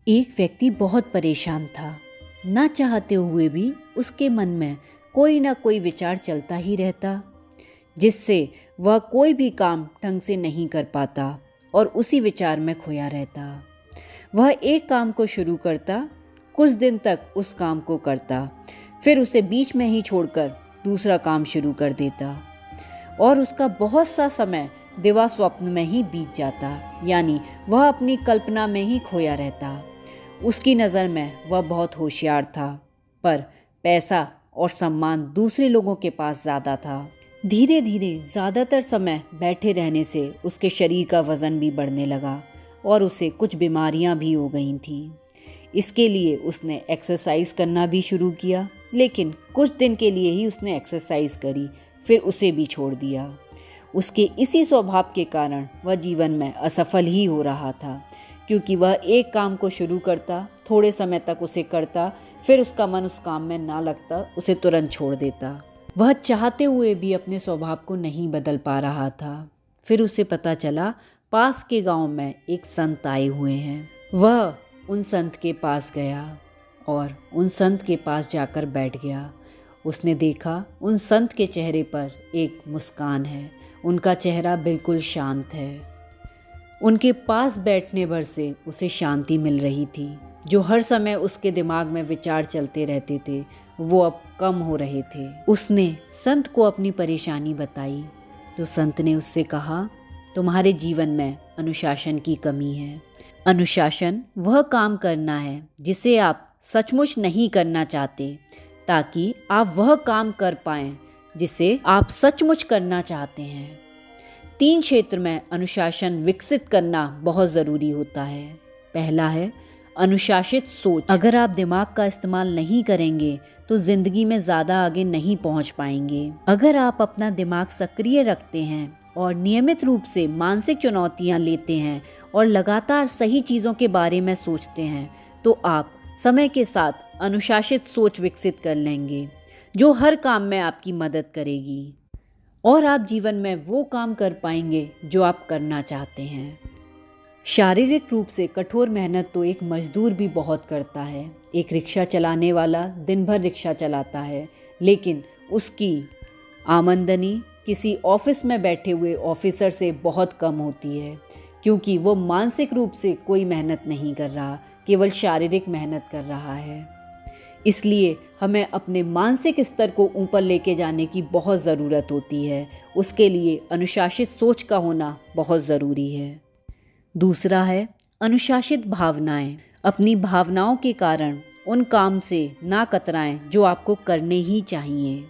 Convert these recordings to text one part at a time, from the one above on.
एक व्यक्ति बहुत परेशान था। ना चाहते हुए भी उसके मन में कोई ना कोई विचार चलता ही रहता, जिससे वह कोई भी काम ढंग से नहीं कर पाता और उसी विचार में खोया रहता। वह एक काम को शुरू करता, कुछ दिन तक उस काम को करता, फिर उसे बीच में ही छोड़कर दूसरा काम शुरू कर देता और उसका बहुत सा समय दिवा स्वप्न में ही बीत जाता, यानी वह अपनी कल्पना में ही खोया रहता। उसकी नज़र में वह बहुत होशियार था, पर पैसा और सम्मान दूसरे लोगों के पास ज़्यादा था। धीरे धीरे ज़्यादातर समय बैठे रहने से उसके शरीर का वज़न भी बढ़ने लगा और उसे कुछ बीमारियां भी हो गई थीं। इसके लिए उसने एक्सरसाइज करना भी शुरू किया, लेकिन कुछ दिन के लिए ही उसने एक्सरसाइज करी, फिर उसे भी छोड़ दिया। उसके इसी स्वभाव के कारण वह जीवन में असफल ही हो रहा था, क्योंकि वह एक काम को शुरू करता, थोड़े समय तक उसे करता, फिर उसका मन उस काम में ना लगता, उसे तुरंत छोड़ देता। वह चाहते हुए भी अपने स्वभाव को नहीं बदल पा रहा था। फिर उसे पता चला पास के गांव में एक संत आए हुए हैं। वह उन संत के पास गया और उन संत के पास जाकर बैठ गया। उसने देखा उन संत के चेहरे पर एक मुस्कान है, उनका चेहरा बिल्कुल शांत है। उनके पास बैठने भर से उसे शांति मिल रही थी। जो हर समय उसके दिमाग में विचार चलते रहते थे, वो अब कम हो रहे थे। उसने संत को अपनी परेशानी बताई तो संत ने उससे कहा, तुम्हारे जीवन में अनुशासन की कमी है। अनुशासन वह काम करना है जिसे आप सचमुच नहीं करना चाहते, ताकि आप वह काम कर पाएं जिसे आप सचमुच करना चाहते हैं। 3 क्षेत्र में अनुशासन विकसित करना बहुत ज़रूरी होता है। पहला है अनुशासित सोच। अगर आप दिमाग का इस्तेमाल नहीं करेंगे तो ज़िंदगी में ज़्यादा आगे नहीं पहुंच पाएंगे। अगर आप अपना दिमाग सक्रिय रखते हैं और नियमित रूप से मानसिक चुनौतियां लेते हैं और लगातार सही चीज़ों के बारे में सोचते हैं, तो आप समय के साथ अनुशासित सोच विकसित कर लेंगे, जो हर काम में आपकी मदद करेगी और आप जीवन में वो काम कर पाएंगे जो आप करना चाहते हैं। शारीरिक रूप से कठोर मेहनत तो एक मजदूर भी बहुत करता है। एक रिक्शा चलाने वाला दिन भर रिक्शा चलाता है, लेकिन उसकी आमदनी किसी ऑफिस में बैठे हुए ऑफिसर से बहुत कम होती है, क्योंकि वो मानसिक रूप से कोई मेहनत नहीं कर रहा, केवल शारीरिक मेहनत कर रहा है। इसलिए हमें अपने मानसिक स्तर को ऊपर लेके जाने की बहुत ज़रूरत होती है। उसके लिए अनुशासित सोच का होना बहुत ज़रूरी है। दूसरा है अनुशासित भावनाएं। अपनी भावनाओं के कारण उन काम से ना कतराएं जो आपको करने ही चाहिए।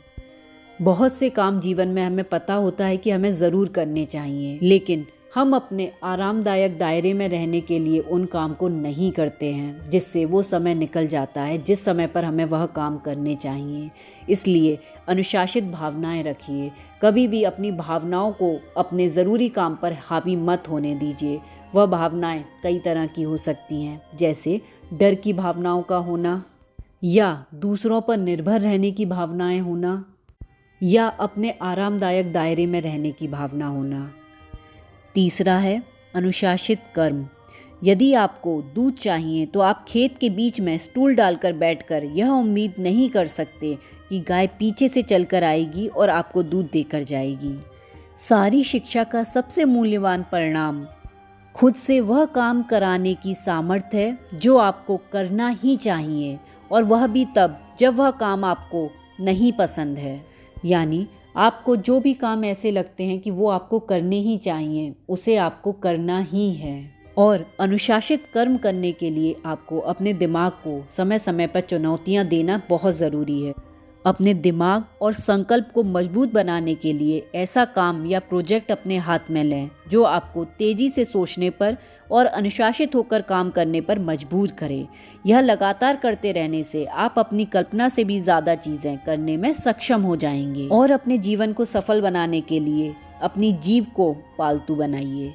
बहुत से काम जीवन में हमें पता होता है कि हमें ज़रूर करने चाहिए, लेकिन हम अपने आरामदायक दायरे में रहने के लिए उन काम को नहीं करते हैं, जिससे वो समय निकल जाता है जिस समय पर हमें वह काम करने चाहिए। इसलिए अनुशासित भावनाएं रखिए। कभी भी अपनी भावनाओं को अपने ज़रूरी काम पर हावी मत होने दीजिए। वह भावनाएं कई तरह की हो सकती हैं, जैसे डर की भावनाओं का होना, या दूसरों पर निर्भर रहने की भावनाएं होना, या अपने आरामदायक दायरे में रहने की भावना होना। तीसरा है अनुशासित कर्म। यदि आपको दूध चाहिए तो आप खेत के बीच में स्टूल डालकर बैठकर यह उम्मीद नहीं कर सकते कि गाय पीछे से चलकर आएगी और आपको दूध देकर जाएगी। सारी शिक्षा का सबसे मूल्यवान परिणाम खुद से वह काम कराने की सामर्थ्य है जो आपको करना ही चाहिए, और वह भी तब जब वह काम आपको नहीं पसंद है। यानी आपको जो भी काम ऐसे लगते हैं कि वो आपको करने ही चाहिए, उसे आपको करना ही है। और अनुशासित कर्म करने के लिए आपको अपने दिमाग को समय समय पर चुनौतियां देना बहुत ज़रूरी है। अपने दिमाग और संकल्प को मजबूत बनाने के लिए ऐसा काम या प्रोजेक्ट अपने हाथ में लें जो आपको तेज़ी से सोचने पर और अनुशासित होकर काम करने पर मजबूर करे। यह लगातार करते रहने से आप अपनी कल्पना से भी ज़्यादा चीज़ें करने में सक्षम हो जाएंगे। और अपने जीवन को सफल बनाने के लिए अपनी जीव को पालतू बनाइए।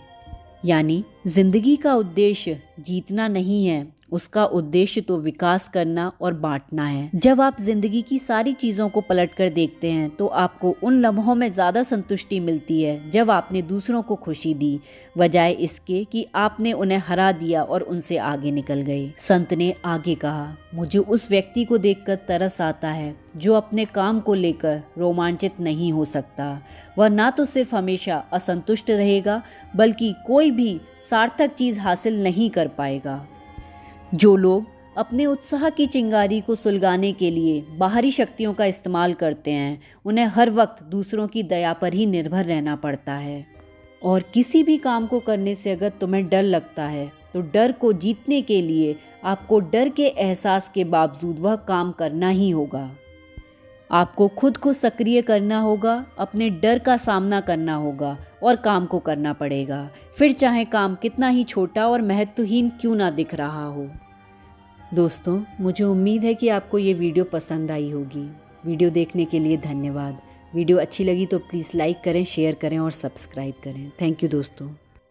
यानी जिंदगी का उद्देश्य जीतना नहीं है, उसका उद्देश्य तो विकास करना और बांटना है। जब आप जिंदगी की सारी चीज़ों को पलट कर देखते हैं तो आपको उन लम्हों में ज़्यादा संतुष्टि मिलती है जब आपने दूसरों को खुशी दी, बजाय इसके कि आपने उन्हें हरा दिया और उनसे आगे निकल गए। संत ने आगे कहा, मुझे उस व्यक्ति को देखकर तरस आता है जो अपने काम को लेकर रोमांचित नहीं हो सकता। वह ना तो सिर्फ हमेशा असंतुष्ट रहेगा बल्कि कोई भी सार्थक चीज़ हासिल नहीं कर पाएगा। जो लोग अपने उत्साह की चिंगारी को सुलगाने के लिए बाहरी शक्तियों का इस्तेमाल करते हैं, उन्हें हर वक्त दूसरों की दया पर ही निर्भर रहना पड़ता है। और किसी भी काम को करने से अगर तुम्हें डर लगता है तो डर को जीतने के लिए आपको डर के एहसास के बावजूद वह काम करना ही होगा। आपको खुद को सक्रिय करना होगा, अपने डर का सामना करना होगा और काम को करना पड़ेगा, फिर चाहे काम कितना ही छोटा और महत्वहीन क्यों ना दिख रहा हो। दोस्तों, मुझे उम्मीद है कि आपको ये वीडियो पसंद आई होगी। वीडियो देखने के लिए धन्यवाद। वीडियो अच्छी लगी तो प्लीज़ लाइक करें, शेयर करें और सब्सक्राइब करें। थैंक यू दोस्तों।